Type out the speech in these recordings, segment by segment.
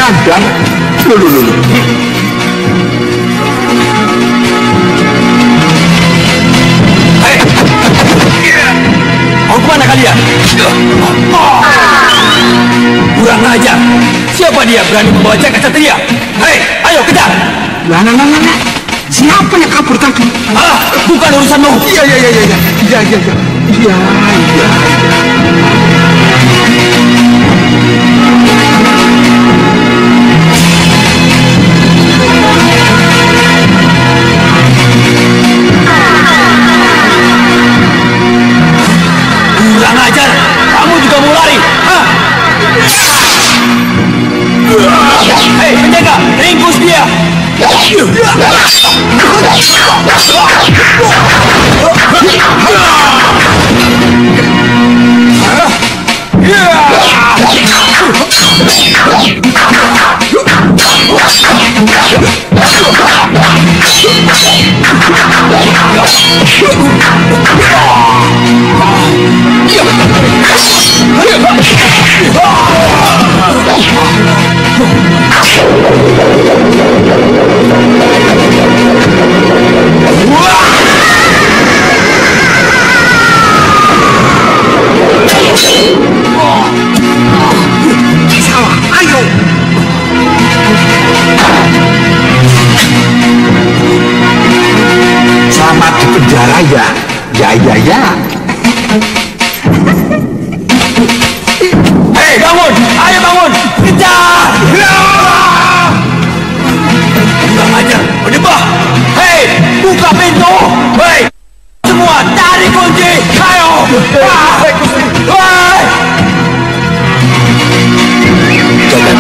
sadar. Loh. Hei! Mau kemana kalian? Kurang ajar. Siapa dia berani membawa jaket Satria? Hei, ayo kejar! Nah. Siapa yang kabur tadi? Bukan urusanmu. Iya. Kurang ajar. Kamu juga mau lari? Hei, penjaga, ringkus dia. Ayo. Selamat di penjara ya. Ya. Hei, bangun! Ayo bangun! Kejar! Kurang ajar, berdebah! Hei, buka pintu! Hei, semua tarik kunci! Ayo! Jangan,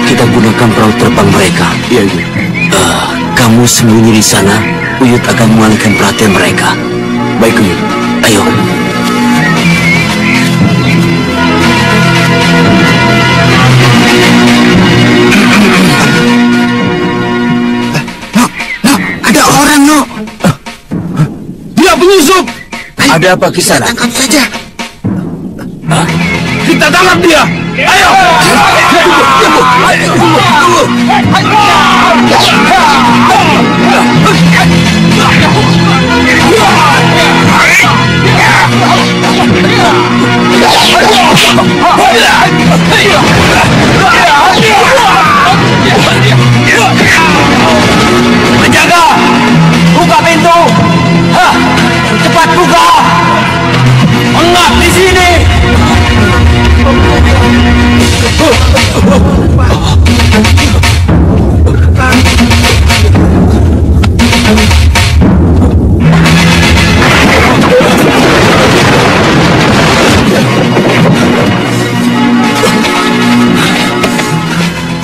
kita gunakan perahu terbang mereka. Iya. Kamu sembunyi di sana, Uyut akan mengalihkan perhatian mereka. Baik, Uyut. Ayo. Ada orang, no. Dia penyusup! Ada apa kisah? Tangkap saja. Kita tangkap dia! Ayo! Penjaga! Buka pintu! Cepat buka! Engap di sini!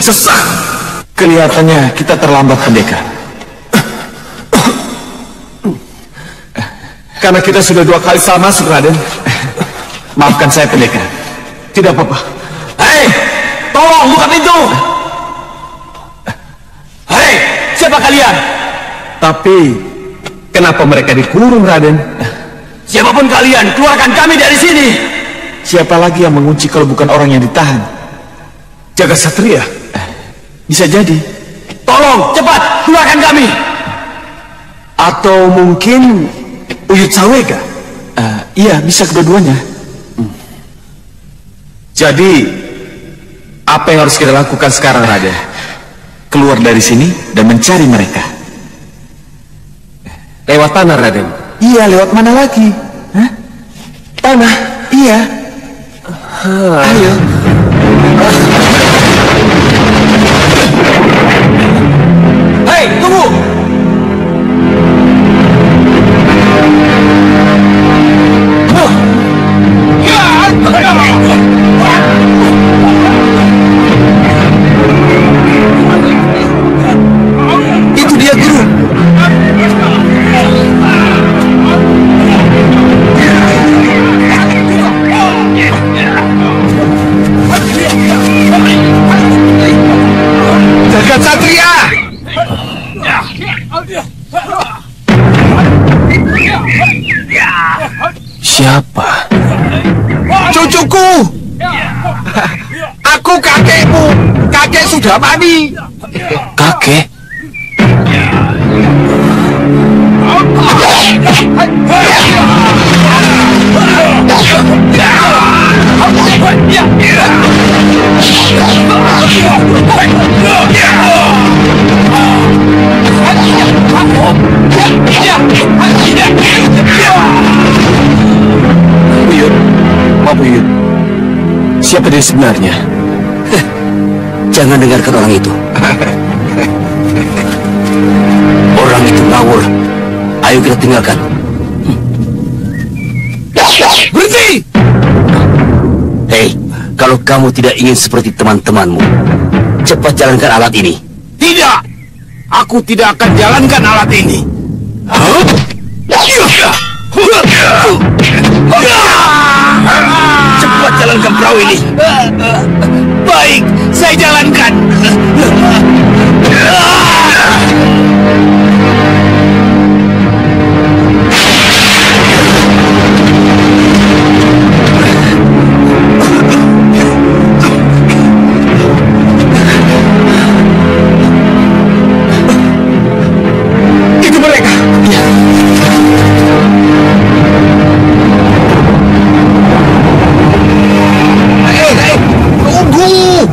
Sesat. Kelihatannya kita terlambat, pendekar. Karena kita sudah 2 kali salah masuk, Raden. Maafkan saya, pendekar. Tidak apa-apa. Hei! Tolong buka pintu! Hei! Siapa kalian? Tapi kenapa mereka dikurung, Raden? Siapapun kalian, keluarkan kami dari sini! Siapa lagi yang mengunci kalau bukan orang yang ditahan? Jaga Satria. Bisa jadi. Tolong, cepat, keluarkan kami! Atau mungkin Uyut Sawega. Iya, bisa kedua-duanya. Jadi, apa yang harus kita lakukan sekarang, Raden? Keluar dari sini dan mencari mereka. Lewat tanah, Raden? Iya, lewat mana lagi? Hah? Tanah, iya. Ayo. Hei, tunggu! Itu dia, Guru. kakek sudah mati. Kakek? Buyut, mau Buyut. Siapa dia sebenarnya? Jangan dengarkan orang itu. Orang itu ngawur. Ayo kita tinggalkan. Berhenti! Hei, kalau kamu tidak ingin seperti teman-temanmu, cepat jalankan alat ini. Tidak! Aku tidak akan jalankan alat ini. Cepat jalankan perahu ini. Baik, saya jalankan. Itu mereka. Hei, tunggu!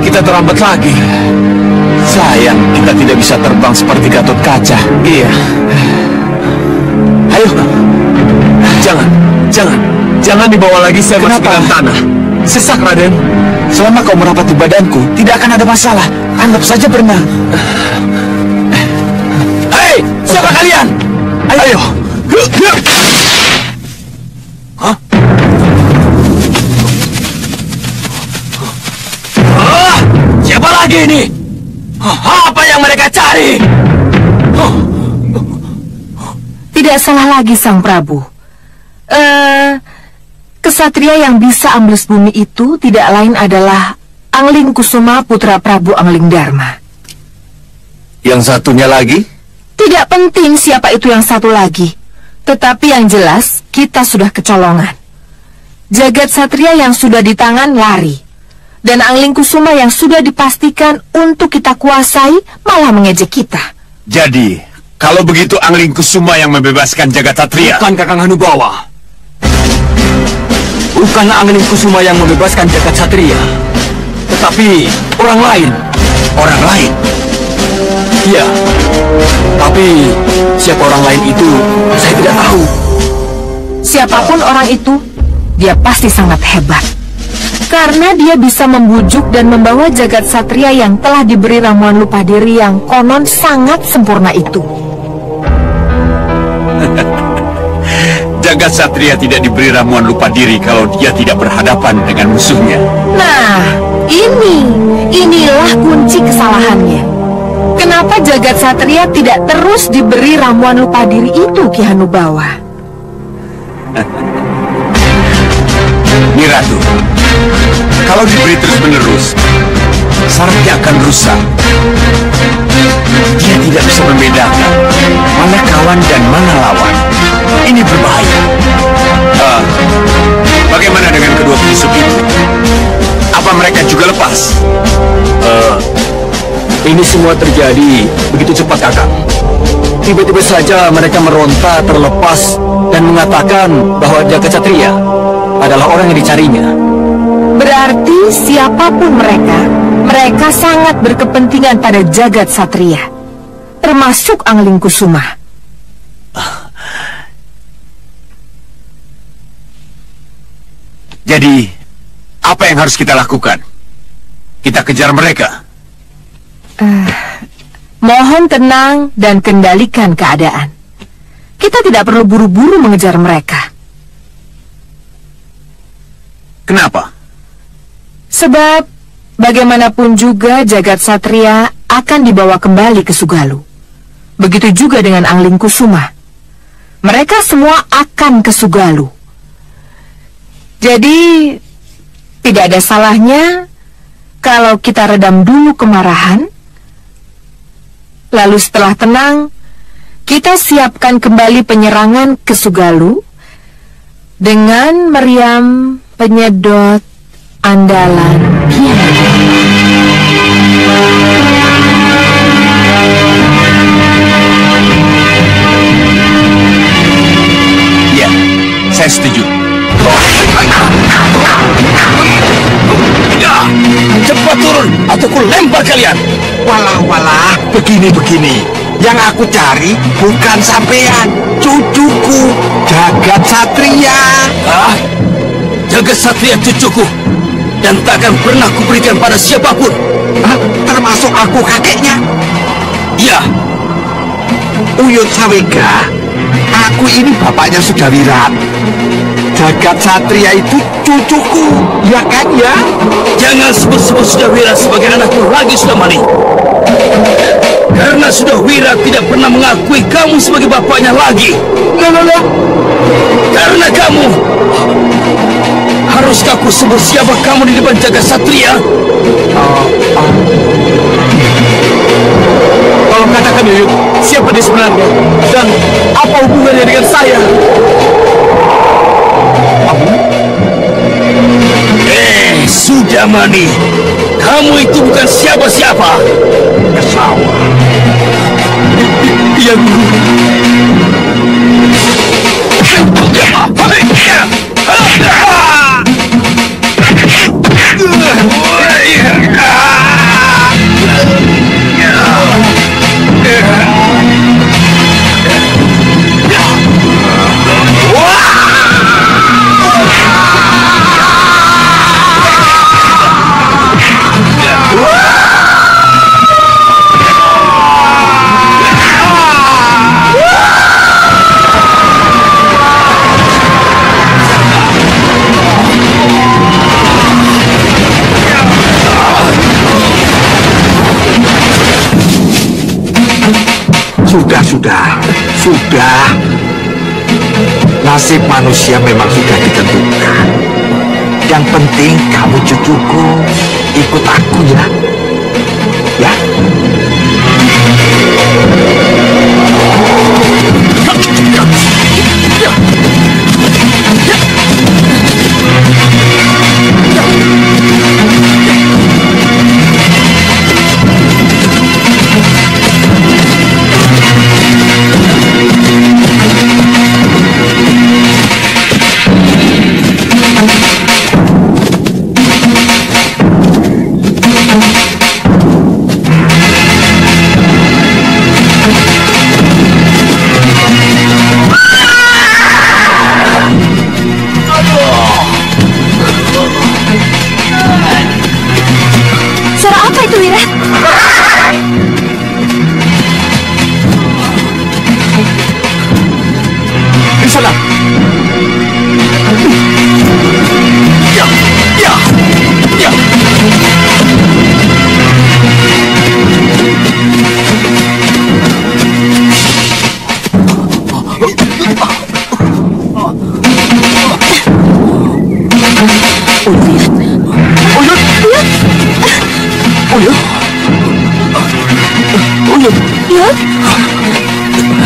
Kita terlambat lagi. Sayang, kita tidak bisa terbang seperti Gatot Kaca. Iya. Ayo. Jangan dibawa lagi saya masuk ke dalam tanah. Sesak, Raden. Selama kau merapati badanku, tidak akan ada masalah. Anggap saja berenang. Hei, siapa kalian? Ayo. Hah? Siapa lagi ini? Apa yang mereka cari? Tidak salah lagi Sang Prabu. Kesatria yang bisa ambles bumi itu tidak lain adalah Angling Kusuma putra Prabu Angling Dharma. Yang satunya lagi? Tidak penting siapa itu yang satu lagi. Tetapi yang jelas kita sudah kecolongan. Jagat Satria yang sudah di tangan lari. Dan Angling Kusuma yang sudah dipastikan untuk kita kuasai malah mengejek kita. Jadi, kalau begitu Angling Kusuma yang membebaskan Jagat Satria. Bukan Kakang Hanubawa. Bukan Angling Kusuma yang membebaskan Jagat Satria. Tetapi orang lain. Orang lain? Iya. Tapi siapa orang lain itu saya tidak tahu. Siapapun orang itu, dia pasti sangat hebat. Karena dia bisa membujuk dan membawa Jagat Satria yang telah diberi ramuan lupa diri yang konon sangat sempurna itu. Jagat Satria tidak diberi ramuan lupa diri kalau dia tidak berhadapan dengan musuhnya. Nah, inilah kunci kesalahannya. Kenapa Jagat Satria tidak terus diberi ramuan lupa diri itu, Ki Hanubawa? Nyi Ratu, kalau diberi terus-menerus, sarafnya akan rusak. Dia tidak bisa membedakan mana kawan dan mana lawan. Ini berbahaya. Bagaimana dengan kedua penyusup itu? Apa mereka juga lepas? Ini semua terjadi begitu cepat, Kakang. Tiba-tiba saja mereka meronta terlepas dan mengatakan bahwa Jagat Satria adalah orang yang dicarinya. Berarti siapapun mereka sangat berkepentingan pada Jagat Satria, termasuk Angling Kusuma. Jadi, apa yang harus kita lakukan? Kita kejar mereka. Mohon tenang dan kendalikan keadaan. Kita tidak perlu buru-buru mengejar mereka. Kenapa? Sebab bagaimanapun juga Jagat Satria akan dibawa kembali ke Sugalu. Begitu juga dengan Angling Kusuma. Mereka semua akan ke Sugalu. Jadi tidak ada salahnya kalau kita redam dulu kemarahan, lalu setelah tenang, kita siapkan kembali penyerangan ke Sugalu dengan meriam penyedot andalan piano. Ya, saya setuju. Cepat turun atau ku lempar kalian. Walah, begini. Yang aku cari bukan sampean, cucuku, Jagat Satria. Jagat Satria cucuku, dan takkan pernah kuberikan pada siapapun. Termasuk aku kakeknya, Ya, Uyut Sawega. Aku ini bapaknya Sudawirat. Jagat Satria itu cucuku, ya kan ya? jangan sebut-sebut Sudawira sebagai anakku lagi, Sudamani. Karena Sudawira tidak pernah mengakui kamu sebagai bapaknya lagi. Loh. Karena kamu, haruskah aku sebut siapa kamu di depan Jagat Satria? Tolong katakan, Uyut, siapa dia sebenarnya? Dan apa hubungannya dengan saya? Sudamani, kamu itu bukan siapa-siapa. Iya, Guru. Sudah. Nasib manusia memang sudah ditentukan. Yang penting kamu cucuku, ikut aku ya. Ya.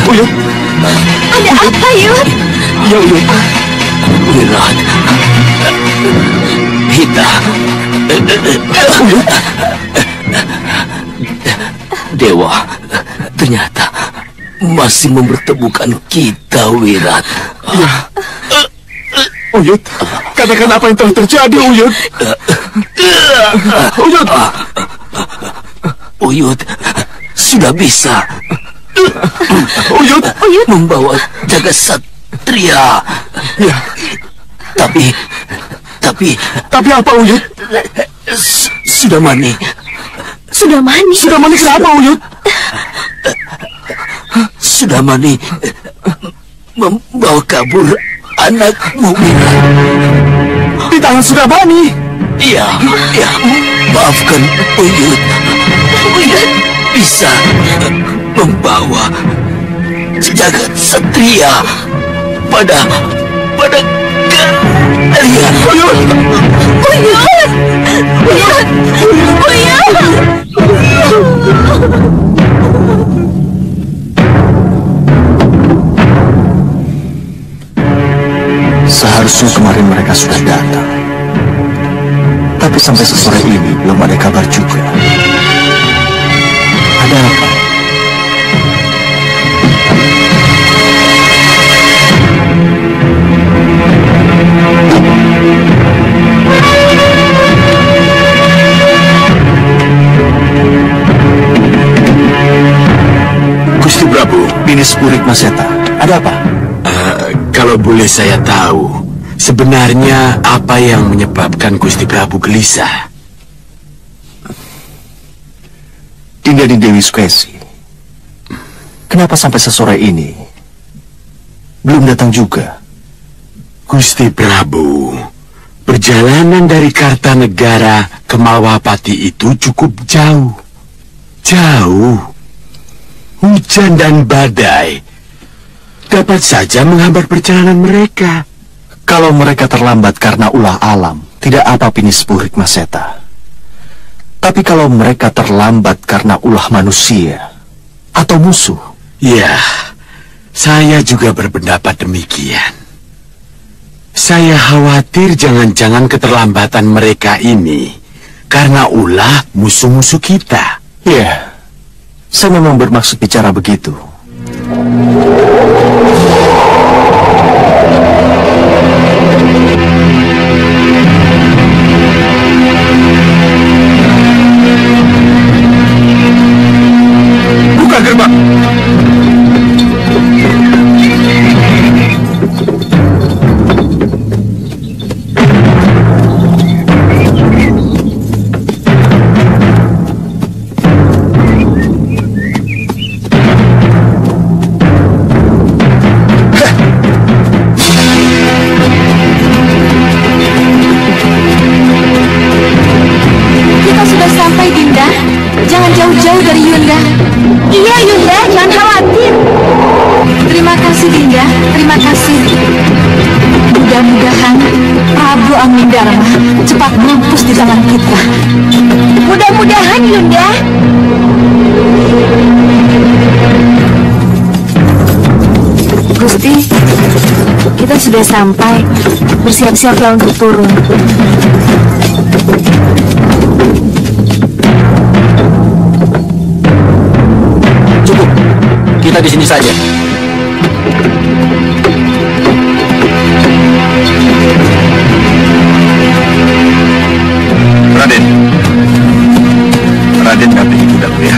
Uyut. Ada apa, Uyut? Ya, Uyut. Wirat. Hita. Dewa, ternyata masih mempertemukan kita, Wirat. Ya. Uyut, katakan apa yang telah terjadi, Uyut. Uyut. Uyut sudah bisa Uyut membawa Jagat Satria. Ya. Tapi apa, Uyut? Sudamani Kenapa, Uyut? Sudamani membawa kabur anakmu, Wirat. Di tangan Sudamani. Iya, maafkan Uyut. Uyut bisa membawa Jagat Satria pada kalian. Uyut. Seharusnya kemarin mereka sudah datang, tapi sampai sore ini belum ada kabar juga. Ada apa? Gusti Prabu, Pinis Purik Maseta, ada apa? Kalau boleh saya tahu, sebenarnya apa yang menyebabkan Gusti Prabu gelisah? Dinda di Dewi Sukesi. Kenapa sampai sesore ini belum datang juga? Gusti Prabu, perjalanan dari Kartanegara ke Malwapati itu cukup jauh. Jauh. Hujan dan badai dapat saja menghambat perjalanan mereka. Kalau mereka terlambat karena ulah alam, tidak apa Pinis Purik Maseta. Tapi kalau mereka terlambat karena ulah manusia atau musuh, ya, saya juga berpendapat demikian. Saya khawatir jangan-jangan keterlambatan mereka ini karena ulah musuh-musuh kita. ya, saya memang bermaksud bicara begitu. Buka gerbang. Kita sudah sampai, Dinda. Jangan jauh-jauh dari Yunda. Iya, Yunda, jangan khawatir. Terima kasih, Dinda. Terima kasih. Mudah-mudahan Prabu Anglindarma cepat mampus di tangan kita. Mudah-mudahan, Yunda. Gusti, kita sudah sampai. Bersiap-siaplah untuk turun. Cukup. Kita di sini saja. Raden. Raden dampingi kudaku ya.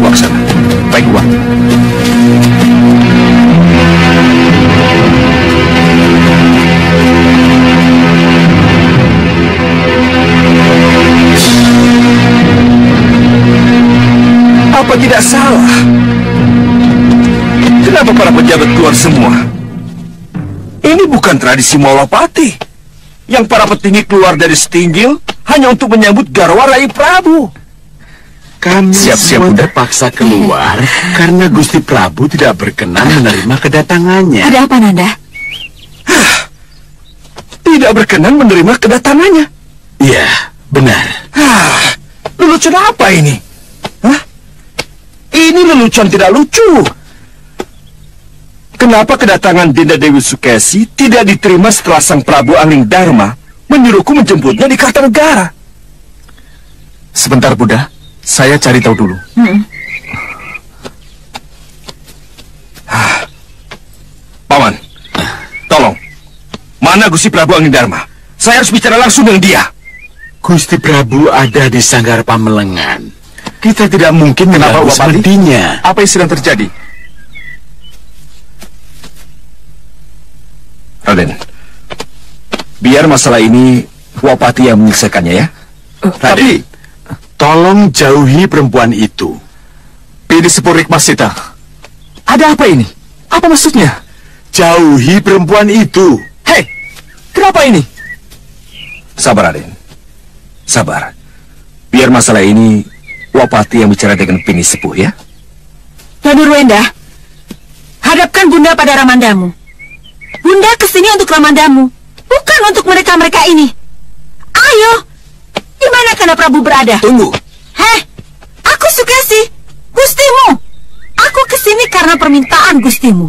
Waksana. Baik, Wak. Apa tidak salah? Kenapa para pejabat keluar semua? Ini bukan tradisi Malwapati. Yang para petinggi keluar dari Setinggil hanya untuk menyambut Garwa Rai Prabu. Kami Siap-siap, semua Bunda. terpaksa keluar karena Gusti Prabu tidak berkenan menerima kedatangannya. Ada apa, Nanda? Tidak berkenan menerima kedatangannya. Iya, benar. Lelucon apa ini? Hah? Ini lelucon tidak lucu. Kenapa kedatangan Dinda Dewi Sukesi tidak diterima setelah Sang Prabu Anglingdarma menyuruhku menjemputnya di Kartanegara? Sebentar, Bunda. Saya cari tahu dulu. Paman, tolong. Mana Gusti Prabu Anglingdarma? Saya harus bicara langsung dengan dia. Gusti Prabu ada di Sanggar Pamelengan. Kita tidak mungkin mengganggu sepertinya. Apa yang sedang terjadi? Raden, biar masalah ini Wapati yang menyelesaikannya ya. Raden, tolong jauhi perempuan itu. Pinis Purik Maseta. Ada apa ini? Apa maksudnya? Jauhi perempuan itu. Hei, kenapa ini? Sabar, Raden. Sabar. Biar masalah ini Wapati yang bicara dengan Pinis Sepuh ya. Nurwenda, hadapkan Bunda pada Ramandamu. Bunda kesini untuk Ramandamu, bukan untuk mereka-mereka ini. Ayo, Di mana Kanda Prabu berada? Tunggu. Heh, aku Sukesi, gustimu. Aku kesini karena permintaan gustimu,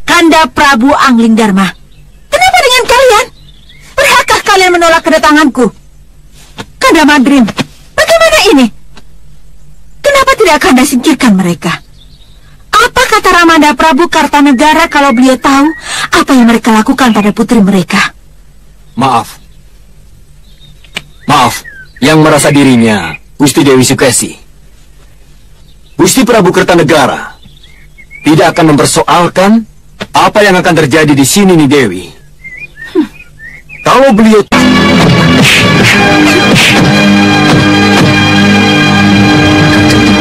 Kanda Prabu Anglingdarma. Kenapa dengan kalian? Berhakkah kalian menolak kedatanganku? Kanda Madrim, bagaimana ini? Kenapa tidak Kanda singkirkan mereka? Apa kata Ramanda Prabu Kartanegara kalau beliau tahu apa yang mereka lakukan pada putri mereka? Maaf, yang merasa dirinya Gusti Dewi Sukesi. Gusti Prabu Kertanegara tidak akan mempersoalkan apa yang akan terjadi di sini nih Dewi. Kalau beliau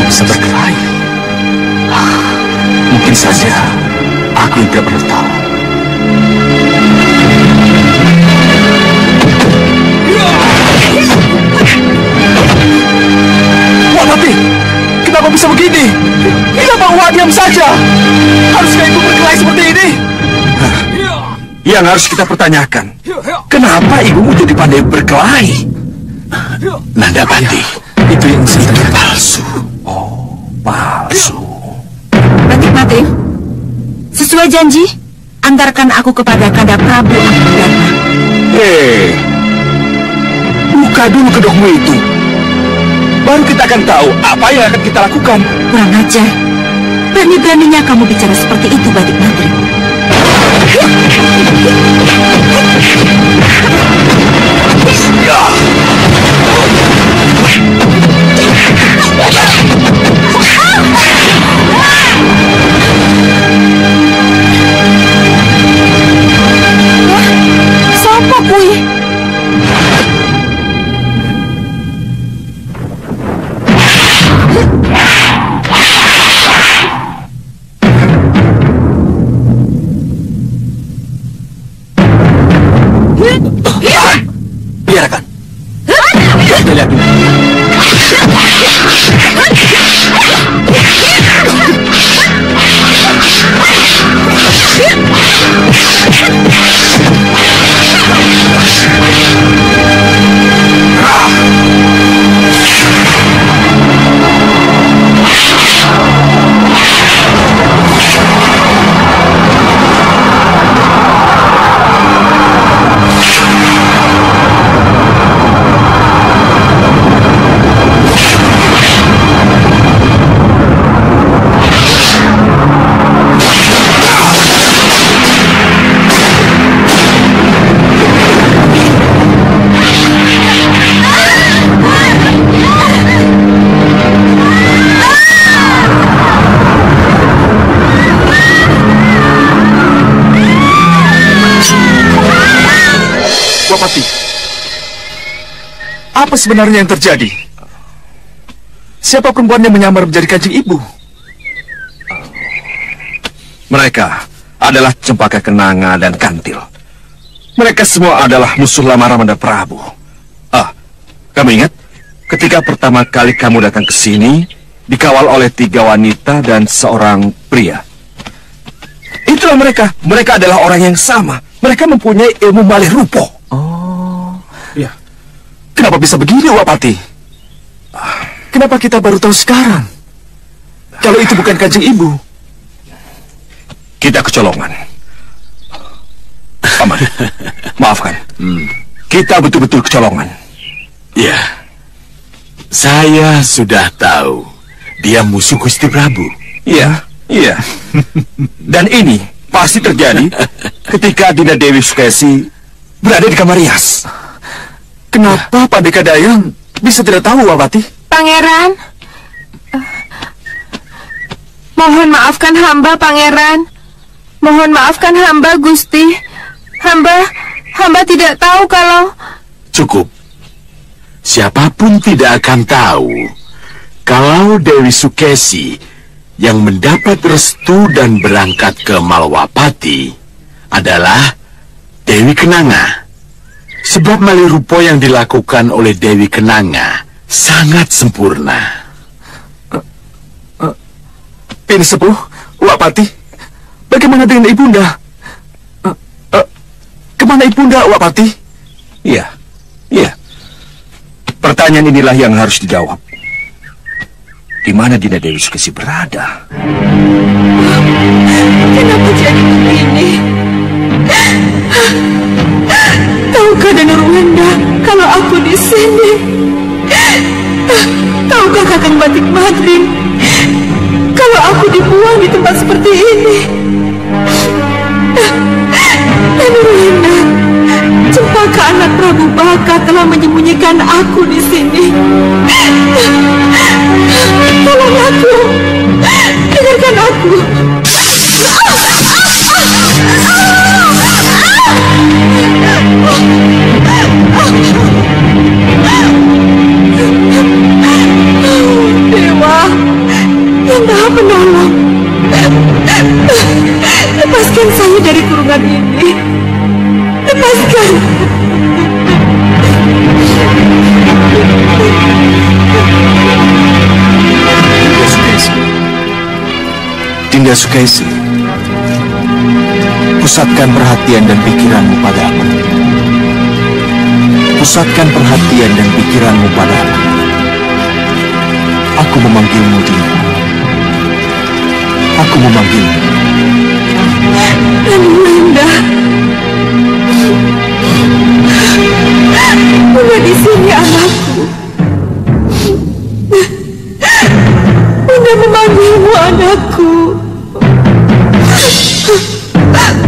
bisa berkelahi. Mungkin saja aku yang tidak perlu tahu. Wah, Pati, kenapa bisa begini? Kenapa Wah diam saja? Haruskah ibu berkelahi seperti ini? Yang harus kita pertanyakan, kenapa ibumu jadi pandai berkelahi? Nandapati, Itu yang saya tanyakan. palsu. Oh, palsu. Batik Madrim, sesuai janji, antarkan aku kepada Kanda Prabu Anglingdarma. Buka dulu kedokmu itu. Baru kita akan tahu apa yang akan kita lakukan. Kurang ajar. Berani-beraninya kamu bicara seperti itu, Batik Madrim. Sopo kuwi? biarkan. Kita lihat dulu. Wapati, apa sebenarnya yang terjadi? Siapa perempuan yang menyamar menjadi Kanjeng Ibu? Mereka adalah Cempaka Kenanga dan Kantil. Mereka semua adalah musuh lama Ramanda Prabu. Kamu ingat? Ketika pertama kali kamu datang ke sini, dikawal oleh 3 wanita dan seorang pria. Itulah mereka. Mereka adalah orang yang sama. Mereka mempunyai ilmu malih rupo. Ya. Kenapa bisa begini, Wapati? Kenapa kita baru tahu sekarang? Kalau itu bukan Kanjeng Ibu. Kita kecolongan. Paman, maafkan. Kita betul-betul kecolongan. Ya, saya sudah tahu dia musuh Gusti Prabu. Iya, iya. Dan ini pasti terjadi ketika Dinda Dewi Sukesi berada di kamar rias. Kenapa Pandeka Dayang bisa tidak tahu, Wapati? Pangeran, mohon maafkan hamba, Pangeran. Mohon maafkan hamba, Gusti. Hamba tidak tahu kalau... Cukup. Siapapun tidak akan tahu kalau Dewi Sukesi yang mendapat restu dan berangkat ke Malwapati adalah Dewi Kenanga. Sebab malih rupa yang dilakukan oleh Dewi Kenanga sangat sempurna. Ini sepuh, Wapati. Bagaimana dengan Ibunda? Kemana Ibunda, Wapati? Iya, iya. Pertanyaan Pertanyaan inilah yang harus dijawab. Di mana Dinda Dewi Sukesi berada? Kenapa jadi begini? Tahukah Danurwenda kalau aku di sini? Tahukah Kakang Batik Madrim kalau aku dibuang di tempat seperti ini? Danurwenda, Cempaka anak Prabu Baka telah menyembunyikan aku di sini. Tolong aku, dengarkan aku. Dewa yang Maha Penolong, lepaskan saya dari kurungan ini. Lepaskan. Dinda Sukesi, pusatkan perhatian dan pikiranmu padaku. Pusatkan perhatian dan pikiranmu padaku. Aku memanggilmu, Dinda. Aku memanggilmu. Danurwenda, Bunda di sini, anakku. Bunda memanggilmu, anakku.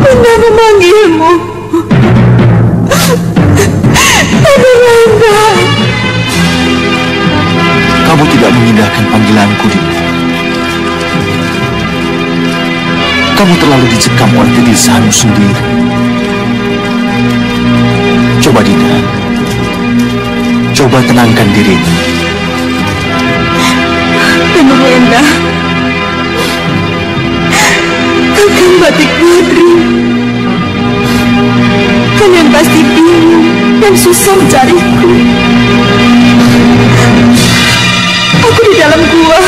Bunda memanggilmu. Danurwenda. Kamu tidak mengindahkan panggilanku, Dinda. Kamu terlalu dicekam oleh kegelisahanmu sendiri. Coba, Dinda. Coba tenangkan dirimu. Danurwenda, Kakang Batik Madrim, kalian pasti bingung dan susah mencariku. Aku di dalam gua.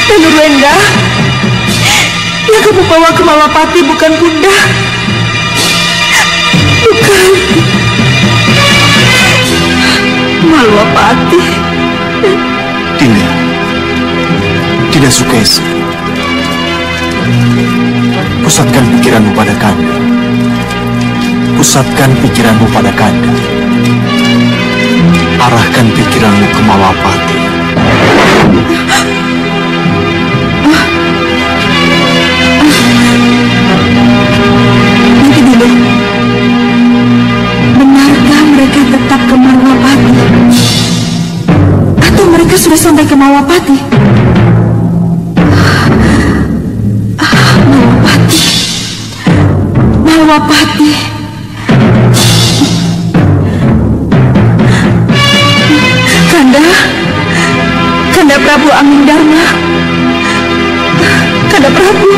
Danurwenda, yang kamu bawa ke Malapati bukan Bunda. Bukan. Malapati. Dinda, Dinda Sukesi, pusatkan pikiranmu pada Kanda. Pusatkan pikiranmu pada Kanda. Arahkan pikiranmu ke Malapati. Nanti dulu. Benarkah mereka tetap ke Malapati? Atau mereka sudah sampai ke Malapati? Malapati. Kanda Prabu Anglingdarma. Kanda Prabu.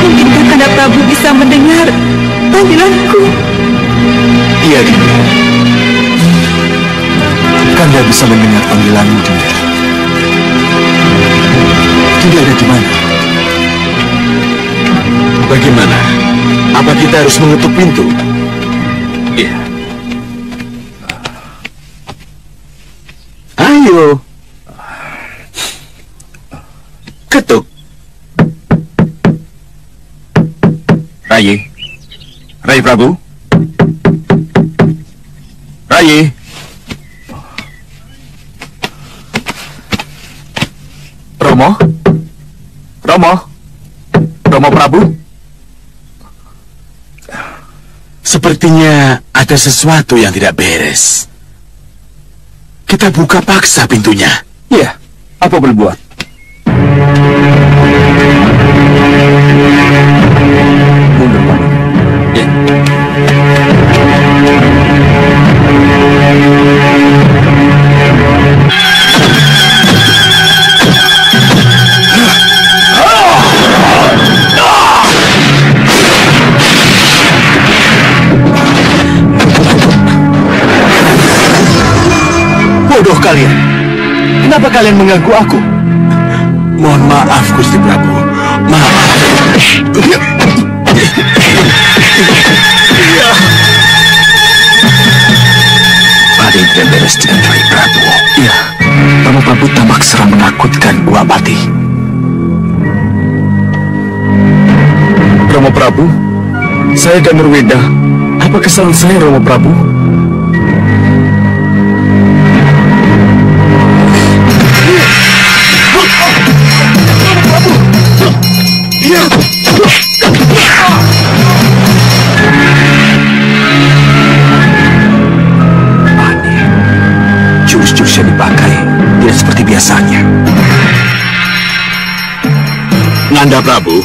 Mungkinkah Kanda Prabu bisa mendengar panggilanku? Iya, Dinda. Kanda bisa mendengar panggilanmu, Dinda. Dinda ada di mana? Bagaimana? Apa kita harus mengetuk pintu? Iya. Ayo. Ketuk. Rai. Rai Prabu. Rai. Romo. Romo. Romo Prabu. Sepertinya ada sesuatu yang tidak beres. Kita buka paksa pintunya. Iya, apa boleh buat? Mundur, Pak. Ya. Bodoh kalian. Kenapa kalian mengganggu aku? Mohon maaf, Gusti Prabu. Maaf. Ada yang tidak beres dengan Rai Prabu. Iya, Romo Prabu tampak seram menakutkan, Buah Pati. Romo Prabu, saya dan Nurweda. Apa kesalahan saya, Romo Prabu? Aneh, jurus-jurus yang dipakai tidak seperti biasanya. Nanda Prabu.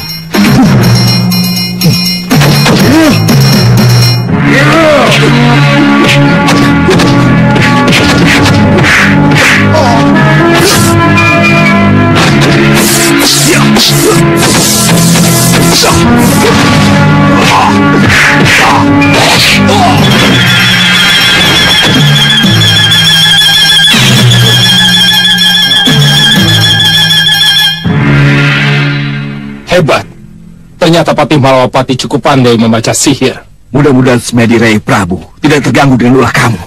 Hebat. Ternyata Patih Malawapati cukup pandai membaca sihir. Mudah-mudahan semedi Rai Prabu tidak terganggu dengan ulah kamu.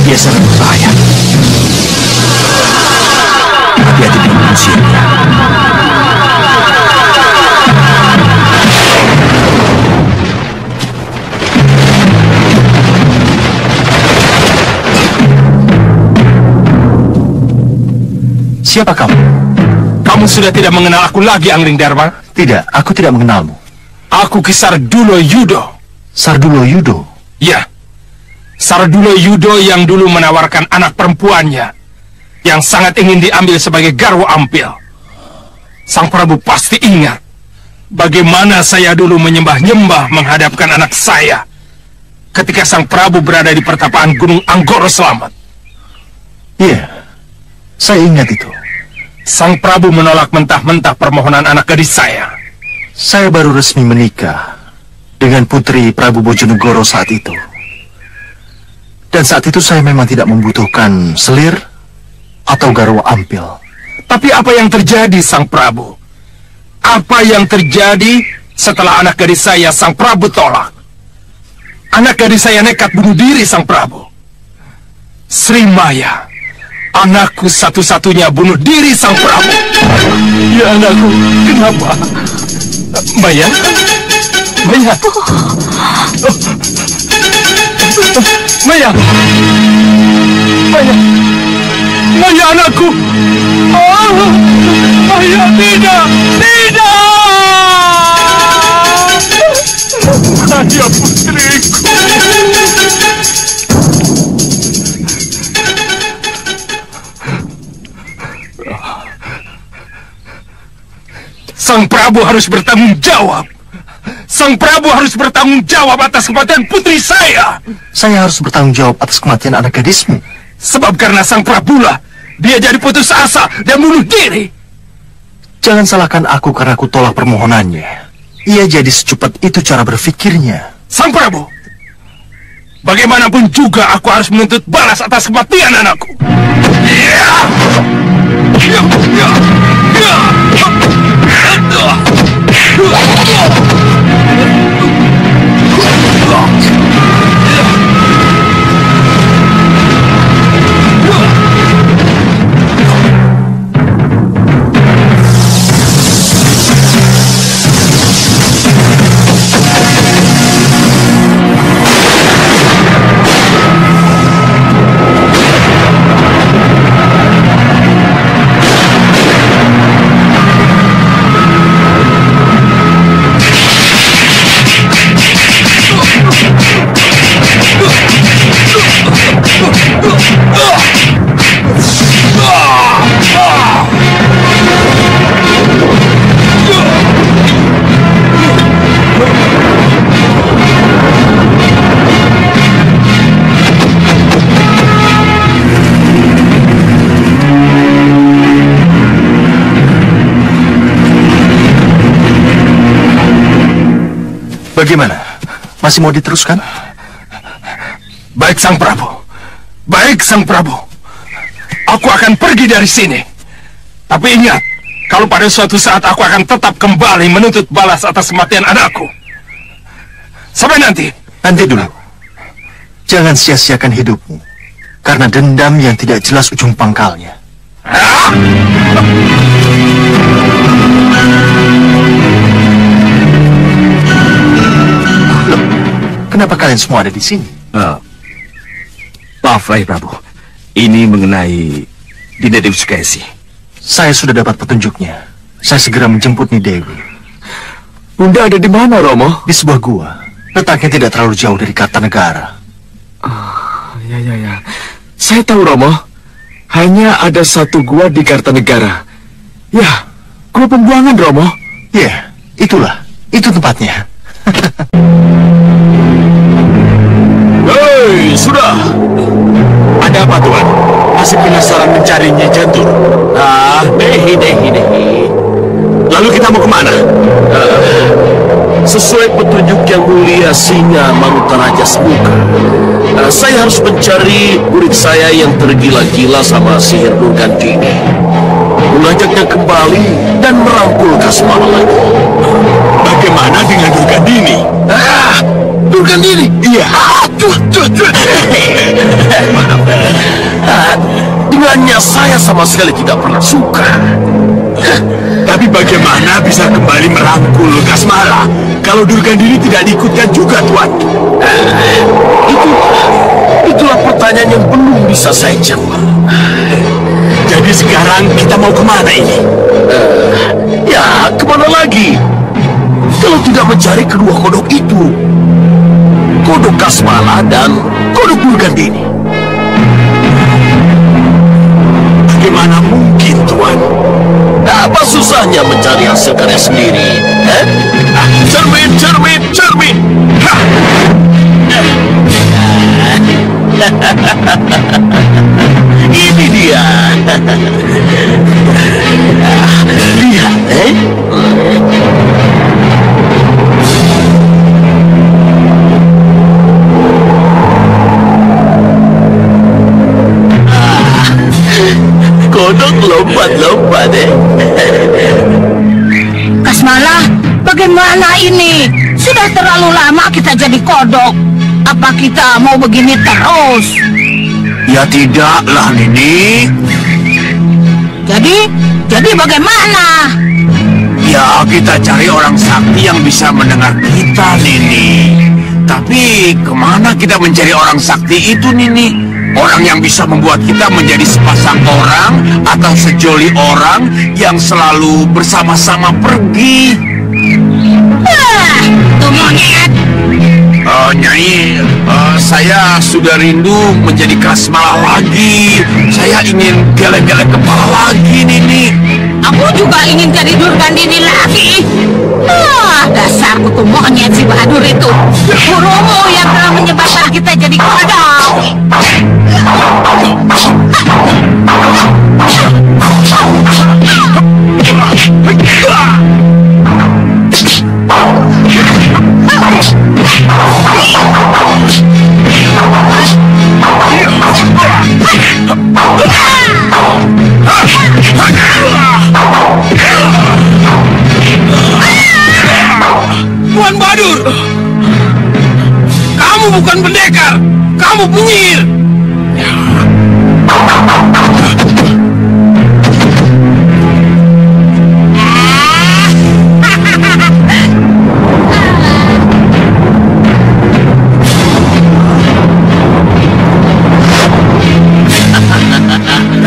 Dia sangat berbahaya. Hati-hati dengan manusianya. Siapa kamu? Kamu sudah tidak mengenal aku lagi, Angling Dharma? Tidak, aku tidak mengenalmu. Aku Ki Sardulo Yudo. Sardulo Yudo? Ya, Sardulo Yudo yang dulu menawarkan anak perempuannya, yang sangat ingin diambil sebagai garwa ampil. Sang Prabu pasti ingat bagaimana saya dulu menyembah-nyembah menghadapkan anak saya ketika Sang Prabu berada di pertapaan Gunung Anggoro Selamat. Iya, saya ingat itu. Sang Prabu menolak mentah-mentah permohonan anak gadis saya. Saya baru resmi menikah dengan putri Prabu Bojonegoro saat itu. Dan saat itu saya memang tidak membutuhkan selir atau garwa ampil. Tapi apa yang terjadi, Sang Prabu? Apa yang terjadi setelah anak gadis saya, Sang Prabu, tolak? Anak gadis saya nekat bunuh diri, Sang Prabu. Sri Maya, anakku satu-satunya, bunuh diri, Sang Prabu. Ya anakku, kenapa? Maya? Maya? Maya! Maya! Maya, anakku! Oh, Maya, tidak! Tidak! Maya, putriku! Sang Prabu harus bertanggung jawab. Sang Prabu harus bertanggung jawab atas kematian putri saya. Saya harus bertanggung jawab atas kematian anak gadismu. Sebab karena Sang Prabu lah dia jadi putus asa dan bunuh diri. Jangan salahkan aku karena aku tolak permohonannya. Ia jadi secepat itu cara berpikirnya. Sang Prabu, bagaimanapun juga aku harus menuntut balas atas kematian anakku. Bagaimana? Masih mau diteruskan? Baik, Sang Prabu. Baik, Sang Prabu. Aku akan pergi dari sini. Tapi ingat, kalau pada suatu saat aku akan tetap kembali menuntut balas atas kematian anakku. Sampai nanti. Nanti dulu. Jangan sia-siakan hidupmu karena dendam yang tidak jelas ujung pangkalnya. Loh, kenapa kalian semua ada di sini? Maaf, Rai Prabu. Ini mengenai Dinda Dewi Sukesi. Saya sudah dapat petunjuknya. Saya segera menjemput Nyi Dewi. Bunda ada di mana, Romo? Di sebuah gua. Letaknya tidak terlalu jauh dari Kartanegara. Ya. Saya tahu, Romo. Hanya ada satu gua di Kartanegara. Ya, gua pembuangan, Romo. Ya, itulah. Itu tempatnya. Hei, sudah. Ada apa, Tuan? Masih penasaran mencari Nyi Jantur? Dehi. Lalu kita mau kemana? Sesuai petunjuk yang mulia Singa Manutaraja Semuka, saya harus mencari murid saya yang tergila-gila sama sihir Durgandini, mengajaknya kembali dan merangkul Kasmala lagi. Bagaimana dengan Durgandini? Durgandini? Iya. Dengannya saya sama sekali tidak pernah suka. Tapi bagaimana bisa kembali merangkul Kasmala kalau Durgandini tidak diikutkan juga, Tuan? Itulah pertanyaan yang belum bisa saya jawab. Jadi sekarang kita mau kemana ini? Ya, kemana lagi? Kalau tidak mencari kedua kodok itu, kodok Kasmala dan kodok Durgandini. Bagaimana mungkin, Tuan? Apa susahnya mencari hasil karya sendiri? Cermin! Ha! Ini dia. Lihat, kodok lompat-lompat, Kasmala, bagaimana ini? Sudah terlalu lama kita jadi kodok. Apa kita mau begini terus? Ya tidaklah, Nini. Jadi bagaimana? Ya, kita cari orang sakti yang bisa mendengar kita, Nini. Tapi kemana kita mencari orang sakti itu, Nini? Orang yang bisa membuat kita menjadi sepasang orang atau sejoli orang yang selalu bersama-sama pergi. Tuh monyet. Nyai, saya sudah rindu menjadi Kasmala lagi. Saya ingin geleng-geleng kepala lagi, Nini. Aku juga ingin jadi Durgandini lagi. Dasar kutu monyet si Bahadur itu. Gurumu yang telah menyebabkan kita jadi kodok. Tuan Bahadur, kamu bukan pendekar, kamu penyihir.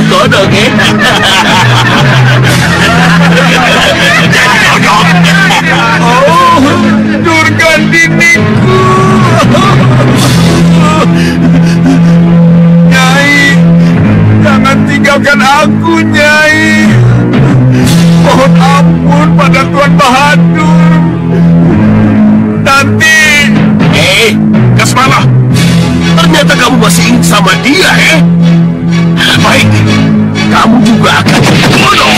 Kodok, Oh, Durgandiniku. Nyai, jangan tinggalkan aku, Nyai. Mohon ampun pada Tuan Bahadur. Nanti. Kasmala, ternyata kamu masih ingin sama dia, Baik, kamu juga akan jadi kodok.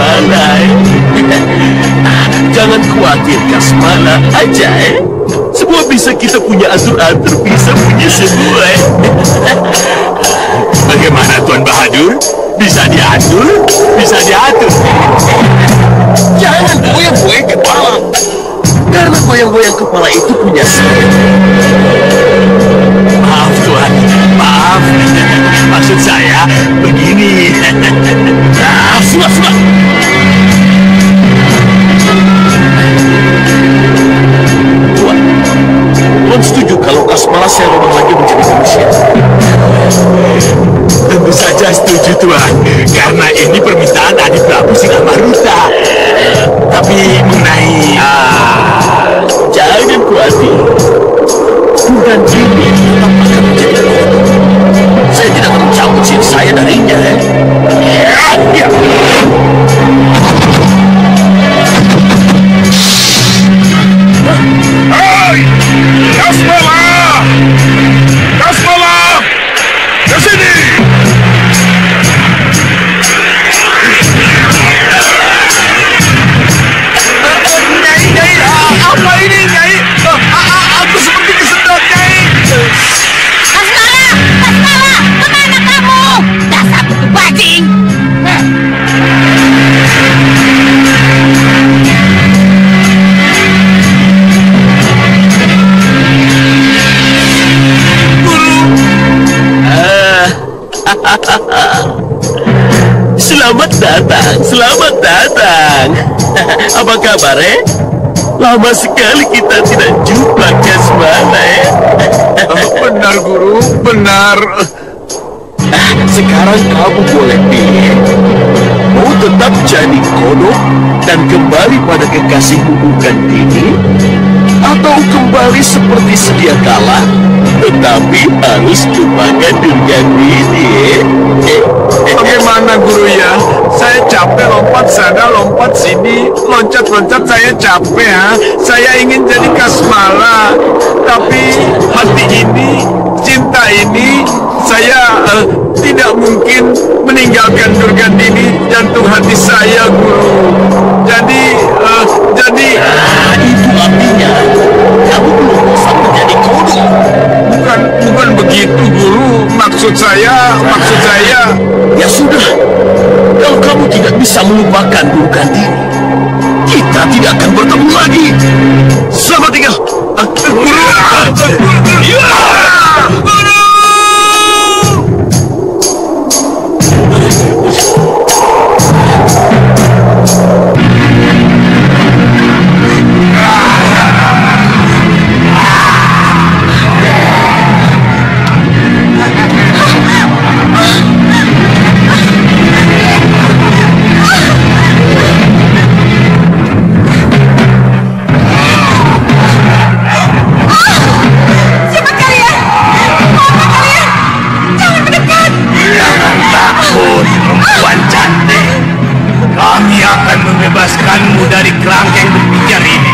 Kasmana. Jangan khawatir Kasmana aja. Semua bisa kita punya atur-atur, bisa punya semua. Bagaimana Tuan Bahadur? Bisa diatur? Bisa diatur. Jangan goyang-goyang kepala. Karena goyang-goyang kepala itu punya saya. Maaf Tuan, maaf. Maksud saya begini. Sudah. Tuan setuju kalau Kasmala saya robah lagi menjadi manusia? Tentu saja setuju Tuan, karena ini permintaan Adi Prabu Sinamaruta. Tapi mengenai jangan khawatir, bukan ini tetap akan menjadi kodok. Saya tidak akan mencabut sihir saya darinya. Ya. Hai! Kasmala! Ke sini! Nyai, apa ini Nyai? Aku seperti kesedot Nyai. Kasmala, kemana kamu? Dasar kutu bajing. Selamat datang. Apa kabar, Lama sekali kita tidak jumpa, Kasmala, Benar, Guru, benar. Sekarang kamu boleh pilih. Mau tetap jadi kodok dan kembali pada kekasihmu Durgandini, atau kembali seperti sedia kala, tetapi harus lupakan Durgandini. Bagaimana Guru ya? Saya capek lompat sana, lompat sini, loncat-loncat saya capek ya. Saya ingin jadi Kasmala, tapi hati ini, cinta ini, saya tidak mungkin meninggalkan Durgandini, jantung hati saya, Guru. Jadi itu artinya kamu belum bosan menjadi kodok. bukan begitu, Guru. Maksud saya. Ya sudah, kalau kamu tidak bisa melupakan Durgandini, kita tidak akan bertemu lagi. Selamat tinggal, Guru. Membebaskanmu dari kerangkeng berpikir ini.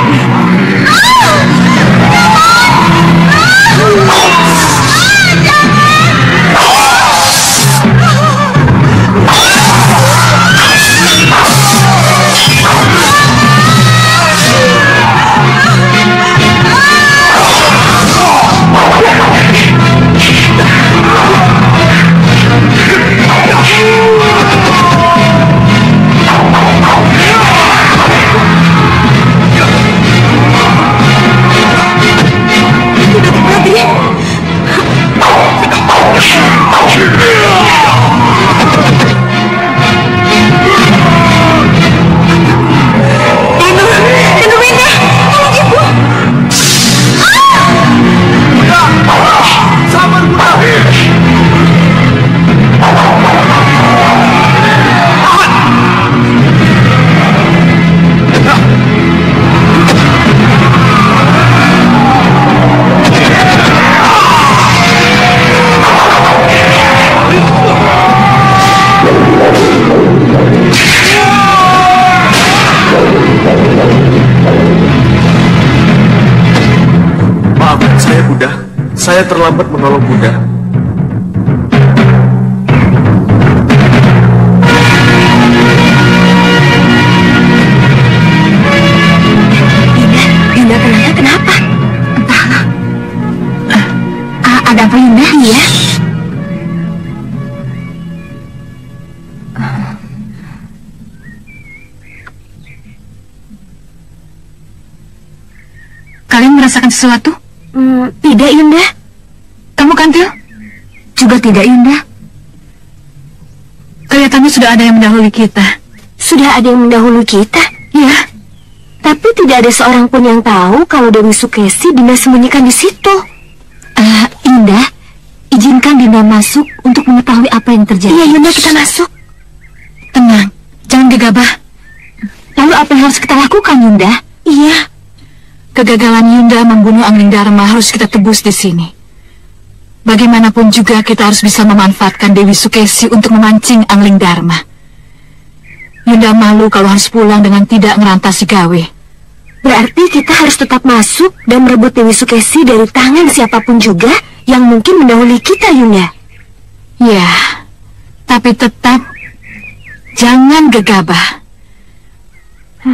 Saya terlambat menolong Bunda. apa, Yunda? Iya. Kalian merasakan sesuatu? Tidak, Yunda. Kamu, Kantil? Juga tidak, Yunda. Kelihatannya sudah ada yang mendahului kita. Sudah ada yang mendahului kita? Ya. Tapi tidak ada seorang pun yang tahu kalau Dewi Sukesi Dinda sembunyikan di situ. Yunda, izinkan Dinda masuk untuk mengetahui apa yang terjadi. Iya, Yunda, kita masuk. Tenang, jangan gegabah. Lalu apa yang harus kita lakukan, Yunda? Iya. Kegagalan Yunda membunuh Angling Dharma harus kita tebus di sini. Bagaimanapun juga kita harus bisa memanfaatkan Dewi Sukesi untuk memancing Angling Dharma. Yunda malu kalau harus pulang dengan tidak ngerantasi gawe. Berarti kita harus tetap masuk dan merebut Dewi Sukesi dari tangan siapapun juga yang mungkin mendahului kita, Yunda. Ya, tapi tetap jangan gegabah.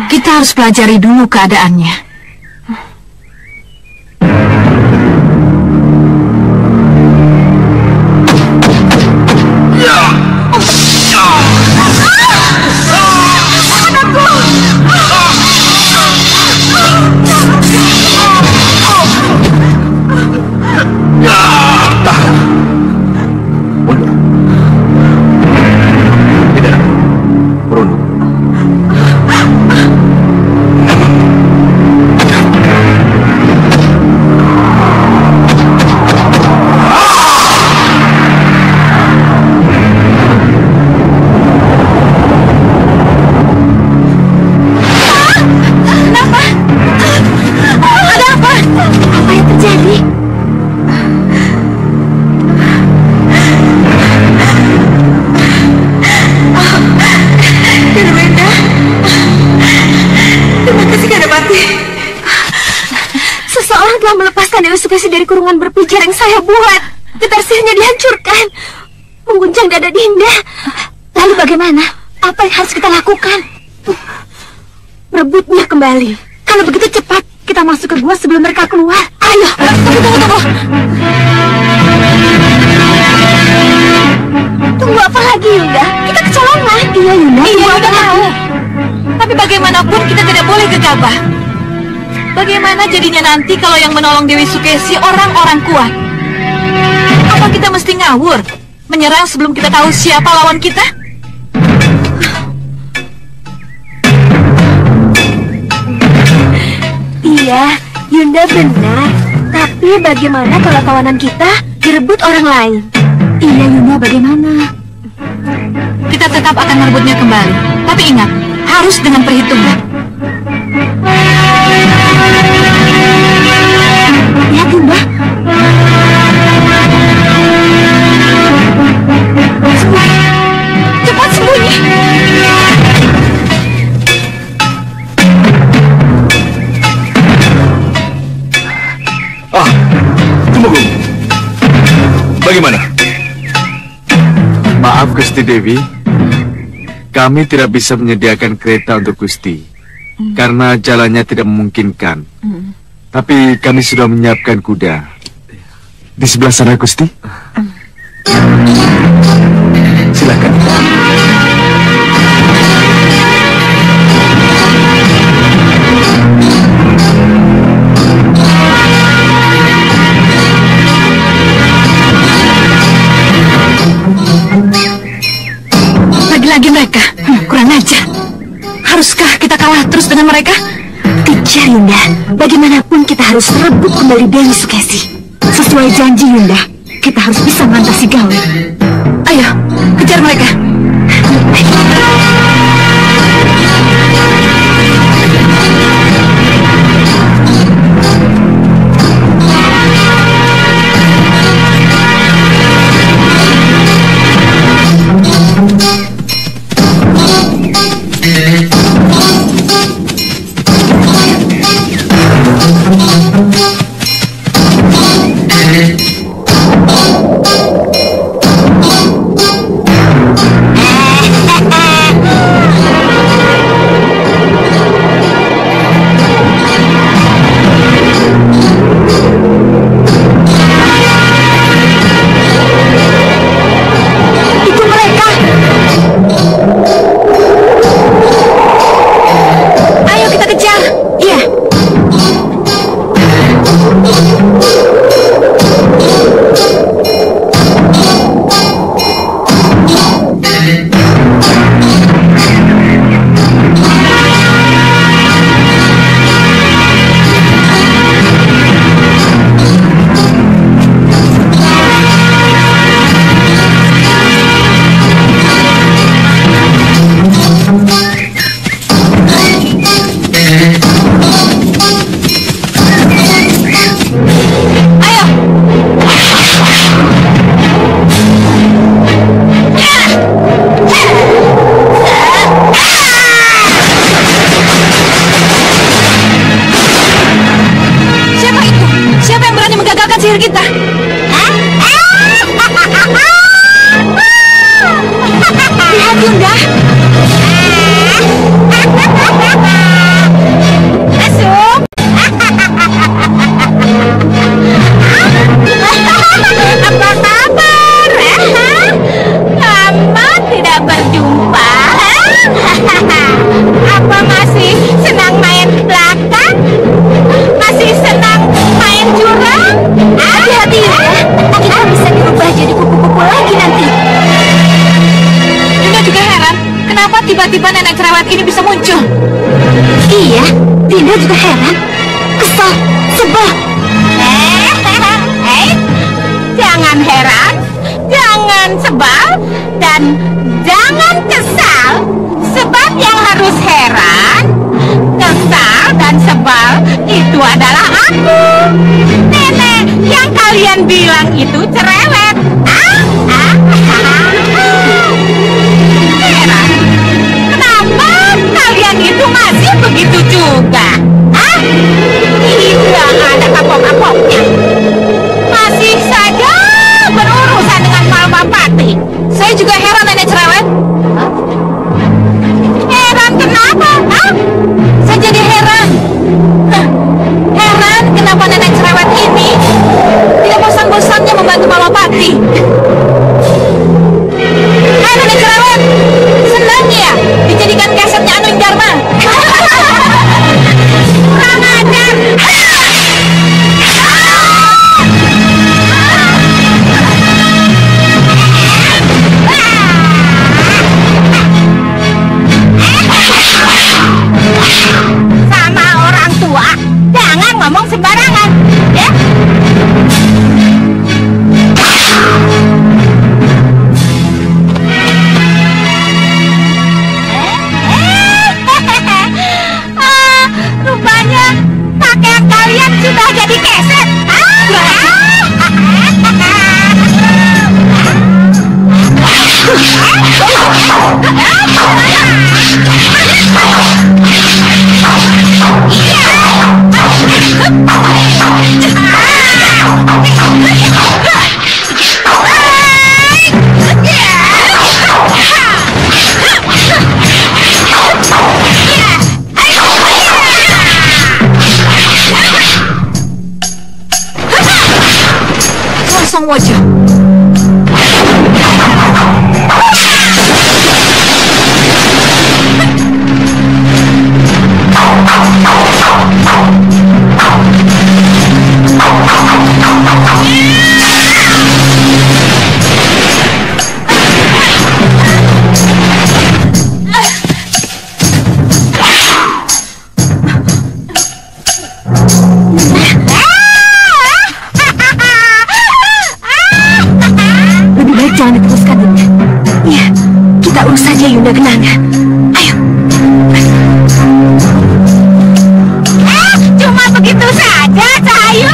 Kita harus pelajari dulu keadaannya. Dewi Sukesi dari kurungan berpikir yang saya buat. Getar sihirnya dihancurkan, mengguncang dada Dinda. Lalu bagaimana? Apa yang harus kita lakukan? Rebutnya kembali. Kalau begitu cepat kita masuk ke gua sebelum mereka keluar. Ayo, tunggu. Tunggu apa lagi, Yunda? Kita kecolongan. Iya, Yunda. Iya, Yunda tahu. Tapi bagaimanapun kita tidak boleh gegabah. Bagaimana jadinya nanti kalau yang menolong Dewi Sukesi orang-orang kuat? Apa kita mesti ngawur, menyerang sebelum kita tahu siapa lawan kita? Iya, Yunda benar. Tapi bagaimana kalau tawanan kita direbut orang lain? Iya, Yunda, bagaimana? Kita tetap akan merebutnya kembali. Tapi ingat, harus dengan perhitungan. Lihat, Yunda. Sembunyi. Cepat sembunyi. Tunggu. Bagaimana? Maaf, Gusti Dewi. Kami tidak bisa menyediakan kereta untuk Gusti karena jalannya tidak memungkinkan. Tapi kami sudah menyiapkan kuda. Di sebelah sana, Gusti. Silakan. Lagi-lagi mereka, kurang ajar. Haruskah kita kalah terus dengan mereka? Kejar, Yunda. Bagaimanapun kita harus rebut kembali Dewi Sukesi. Sesuai janji, Yunda, kita harus bisa mengantasi gawe. Ayo, kejar mereka. kenapa tiba-tiba nenek cerewet ini bisa muncul? Iya, Dinda juga heran. Kesal, sebel. Jangan heran, jangan sebel, dan jangan kesal. Sebab yang harus heran, kesal, dan sebel itu adalah aku. Nenek yang kalian bilang itu cerewet. Heran, kenapa kalian itu masih begitu juga? Tidak ada kapok-kapoknya. Masih saja berurusan dengan Malmapati. Saya juga heran, nenek cerewet. Heran kenapa? Saya jadi heran. Heran kenapa nenek cerewet ini tidak bosan-bosannya membantu Malmapati. Hai nenek cerewet, senang ya dijadikan kasetnya Anling Dharma. Kurang ajar. Sama orang tua, jangan ngomong sembarangan, ya? Rupanya pakaian kalian sudah jadi keset. Kosong wajah. Lebih baik jangan diteruskan, Dinda. Iya, kita urus saja Yunda Genanga. Ayo. Cuma begitu saja, Cahayu.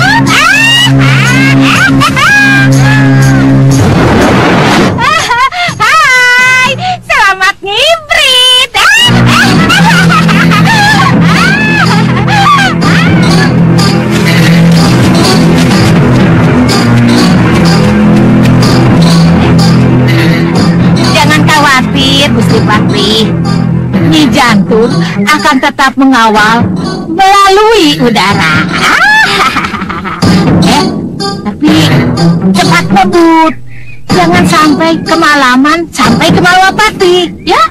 Hai, selamat ngibrit. Jangan khawatir, Gusti Patri. Nyi Jantung akan tetap mengawal melalui udara. Tapi cepat ngebut. Jangan sampai kemalaman sampai ke Malmapati, ya?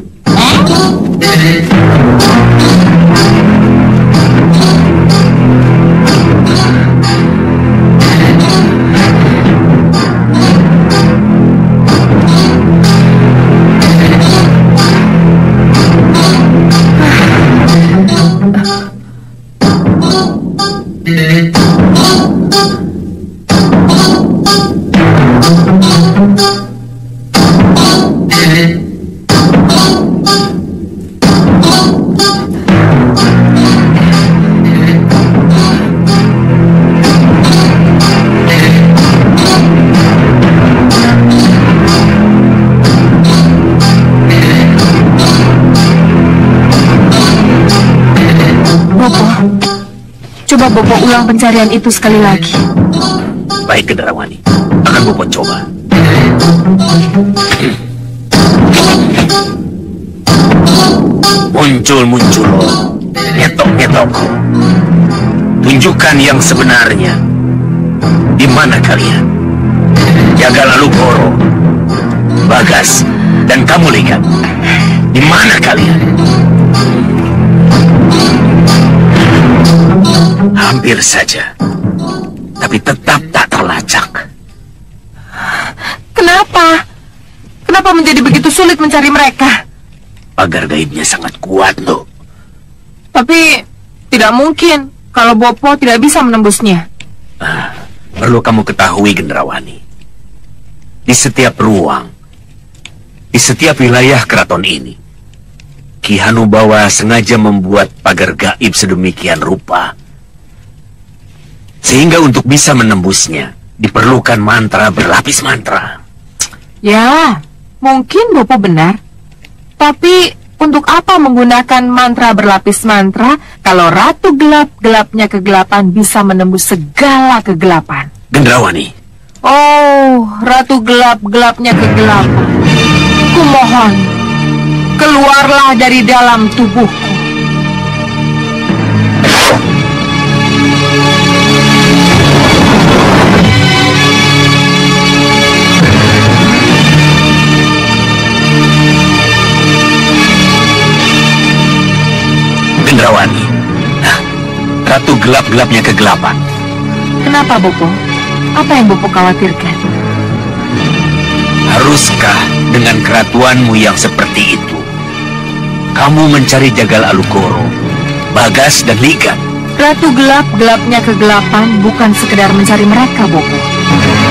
Coba Bopo ulang pencarian itu sekali lagi. Baik, Gendrawani. Akan Bopo coba. Muncul-muncul. Ngetok-ngetok. Tunjukkan yang sebenarnya. Di mana kalian? Jaga lalu Goro, Bagas, dan kamu lihat. Di mana kalian? Hampir saja, tapi tetap tak terlacak. Kenapa? Kenapa menjadi begitu sulit mencari mereka? pagar gaibnya sangat kuat, loh. Tapi tidak mungkin kalau Bopo tidak bisa menembusnya. Perlu kamu ketahui, Gendrawani. Di setiap ruang, di setiap wilayah keraton ini, Ki Hanubawa sengaja membuat pagar gaib sedemikian rupa, sehingga untuk bisa menembusnya diperlukan mantra berlapis mantra. Ya, mungkin Bopo benar. Tapi untuk apa menggunakan mantra berlapis mantra kalau Ratu Gelap-gelapnya kegelapan bisa menembus segala kegelapan? Gendrawani. Oh, Ratu Gelap-gelapnya kegelapan. Kumohon, keluarlah dari dalam tubuhku. Gendrawani, Ratu Gelap-gelapnya kegelapan. Kenapa, Bopo? Apa yang Bopo khawatirkan? Haruskah dengan keratuanmu yang seperti itu, kamu mencari Jagal Alugoro, Bagas, dan Ligan? Ratu Gelap-gelapnya kegelapan bukan sekedar mencari mereka, Bopo,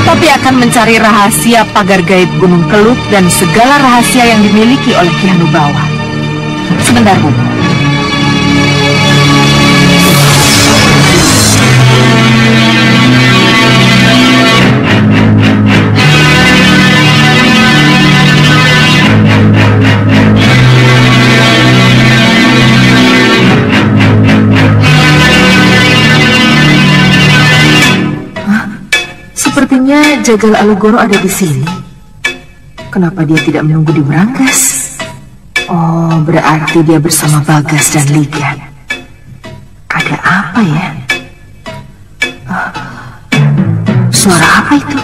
tapi akan mencari rahasia pagar gaib Gunung Kelut dan segala rahasia yang dimiliki oleh Ki Hanubawa. Sebentar, Bopo. Sepertinya Jagal Alugoro ada di sini. Kenapa dia tidak menunggu di Brangas? Oh, berarti dia bersama Bagas dan Ligan. Ada apa ya? Suara apa itu?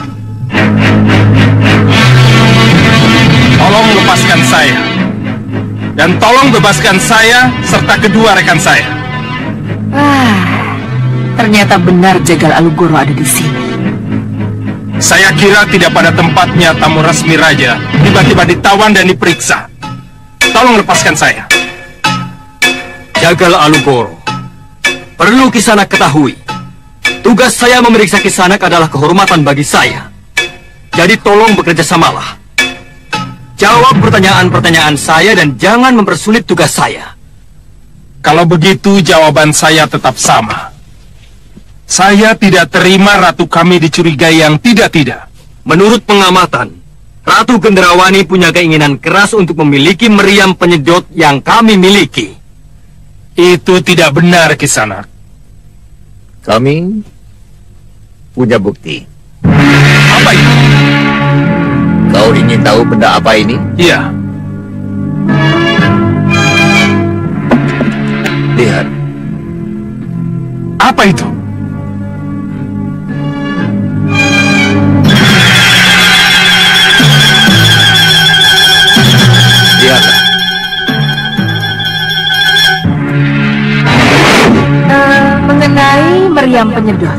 Tolong lepaskan saya. Dan tolong bebaskan saya serta kedua rekan saya. Ternyata benar Jagal Alugoro ada di sini. Saya kira tidak pada tempatnya tamu resmi raja tiba-tiba ditawan dan diperiksa. Tolong lepaskan saya. Jagal Alugoro, perlu Kisanak ketahui, tugas saya memeriksa Kisanak adalah kehormatan bagi saya. Jadi tolong bekerja samalah. Jawab pertanyaan-pertanyaan saya dan jangan mempersulit tugas saya. Kalau begitu jawaban saya tetap sama. Saya tidak terima ratu kami dicurigai yang tidak-tidak. Menurut pengamatan, Ratu Gendrawani punya keinginan keras untuk memiliki meriam penyedot yang kami miliki. Itu tidak benar, Kisanak. Kami punya bukti. Apa itu? Kau ingin tahu benda apa ini? Iya. Lihat. Apa itu? Lihatlah. Mengenai meriam penyedot,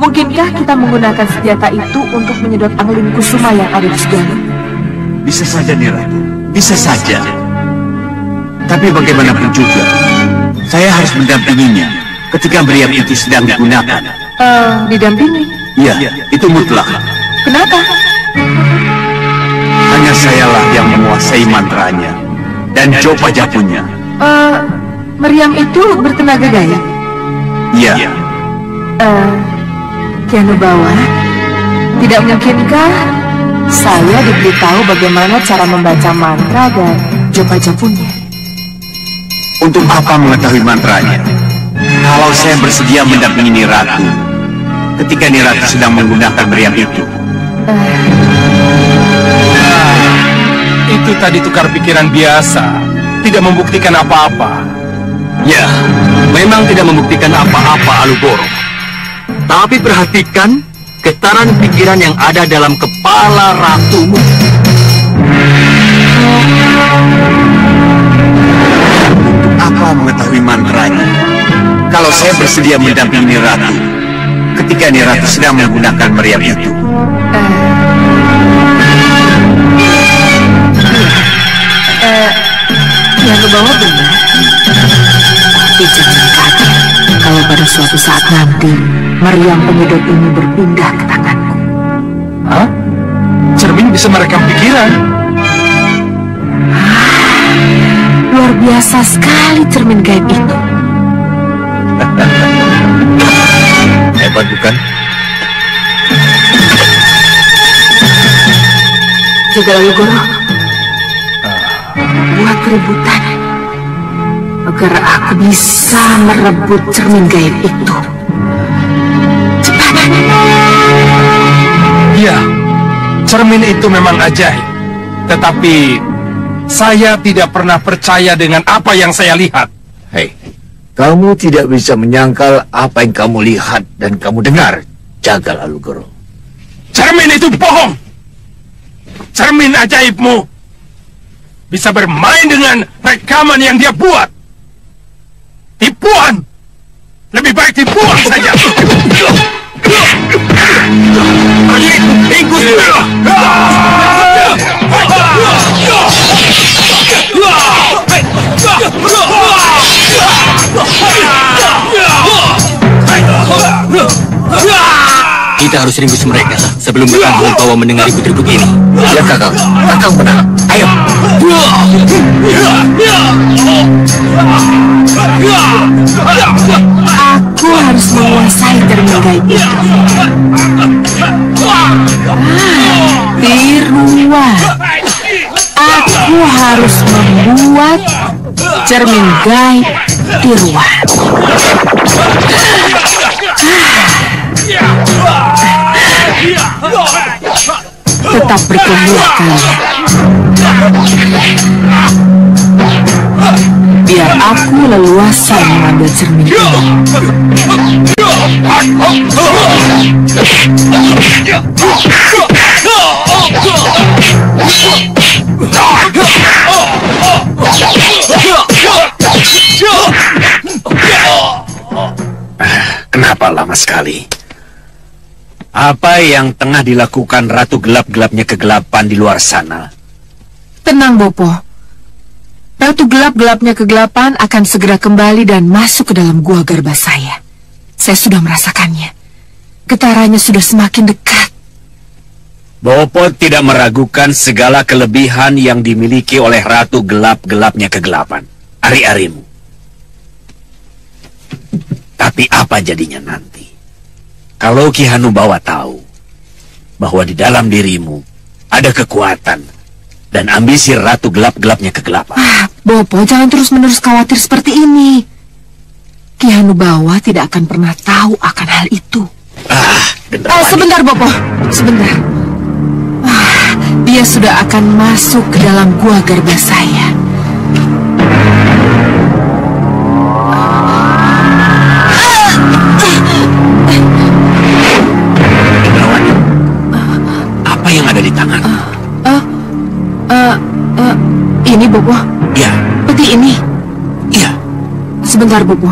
mungkinkah kita menggunakan senjata itu untuk menyedot Angling Kusuma yang ada di Segala? Bisa saja, Niratu. Bisa saja. Tapi bagaimanapun juga, saya harus mendampinginya ketika meriam itu sedang digunakan. Didampingi? Iya, itu mutlak. Kenapa? Hanya sayalah yang menguasai mantranya dan Jopa Japunya. Meriam itu bertenaga gaib? Iya. Ki Hanubawa, tidak mungkinkah saya diberitahu bagaimana cara membaca mantra dan Jopa Japunya? Untuk apa mengetahui mantranya? Kalau saya bersedia mendampingi Niratu ketika Niratu sedang menggunakan meriam itu. Itu tadi tukar pikiran biasa, tidak membuktikan apa-apa. Ya, memang tidak membuktikan apa-apa, Alugoro. Tapi perhatikan getaran pikiran yang ada dalam kepala ratumu. Apa mengetahui mantranya? Kalau saya bersedia mendampingi Niratu ketika Niratu sedang menggunakan meriam itu. Hanubawa benar. Tapi jangan kaget kalau pada suatu saat nanti meriam penyedot ini berpindah ke tanganku. Hah? Cermin bisa merekam pikiran. Luar biasa sekali cermin gaib itu. Hebat bukan? Jaga Guru, buat keributan agar aku bisa merebut cermin gaib itu. Cepat. Iya, cermin itu memang ajaib. Tetapi saya tidak pernah percaya dengan apa yang saya lihat. Hei, kamu tidak bisa menyangkal apa yang kamu lihat dan kamu dengar, Jagal Alugoro. Cermin itu bohong. Cermin ajaibmu bisa bermain dengan rekaman yang dia buat. Tipuan. Lebih baik dibuang saja. Kita harus ringkus mereka sebelum mereka membawa mendengar ribut-ribut ini. Ya Kakang, Kakang benar. Ayo. Aku harus menguasai cermin gaib itu. Tiruan. Aku harus membuat cermin gaib tiruan. Tetap berkeliling kalian. Biar aku leluasa mengambil cermin ini. Kenapa lama sekali? Apa yang tengah dilakukan Ratu Gelap-gelapnya kegelapan di luar sana? Tenang, Bopo. Ratu Gelap-gelapnya kegelapan akan segera kembali dan masuk ke dalam gua garba saya. Saya sudah merasakannya. Getarannya sudah semakin dekat. Bopo tidak meragukan segala kelebihan yang dimiliki oleh Ratu Gelap-gelapnya kegelapan, Ari-arimu. Tapi apa jadinya nanti? Kalau Ki Hanubawa tahu bahwa di dalam dirimu ada kekuatan dan ambisi Ratu Gelap-gelapnya kegelapan. Bopo, jangan terus-menerus khawatir seperti ini. Ki Hanubawa tidak akan pernah tahu akan hal itu. Sebentar, Bopo. Sebentar. Dia sudah akan masuk ke dalam gua garba saya. Apa yang ada di tangan? Ini, Bopo. Ya. Peti ini. Iya. Sebentar, Bopo.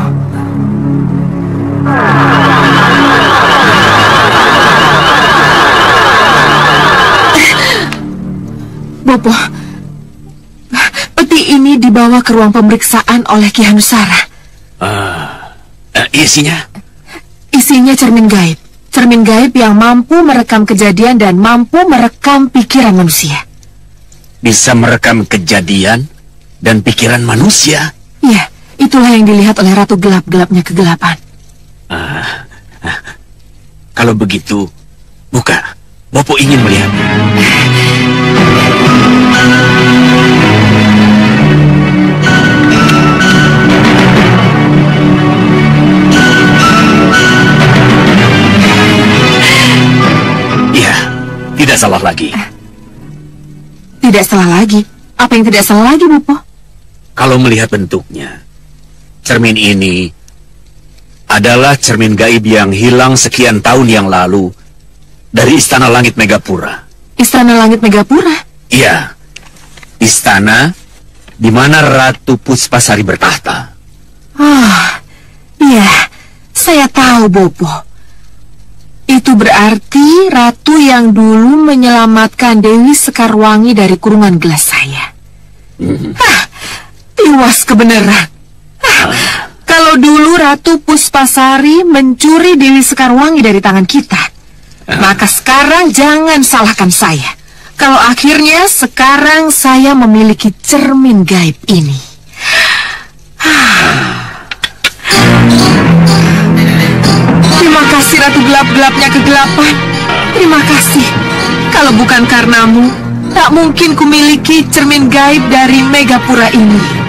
Bopo, peti ini dibawa ke ruang pemeriksaan oleh Ki Hanusara. Isinya? Isinya cermin gaib. Cermin gaib yang mampu merekam kejadian dan mampu merekam pikiran manusia. Bisa merekam kejadian dan pikiran manusia? Iya, itulah yang dilihat oleh Ratu Gelap-gelapnya kegelapan. Kalau begitu, buka. Bopo ingin melihat. Iya, tidak salah lagi. Tidak salah lagi? Apa yang tidak salah lagi, Bopo? Kalau melihat bentuknya, cermin ini adalah cermin gaib yang hilang sekian tahun yang lalu dari Istana Langit Megapura. Istana Langit Megapura? Iya, istana di mana Ratu Puspasari bertahta. Iya, saya tahu, Bopo. Itu berarti ratu yang dulu menyelamatkan Dewi Sekarwangi dari kurungan gelas saya. awas kebenaran. Kalau dulu Ratu Puspasari mencuri Dewi Sekarwangi dari tangan kita, maka sekarang jangan salahkan saya. Kalau akhirnya sekarang saya memiliki cermin gaib ini. Terima kasih Ratu Gelap-gelapnya kegelapan. Terima kasih. Kalau bukan karenamu, tak mungkin kumiliki cermin gaib dari Megapura ini.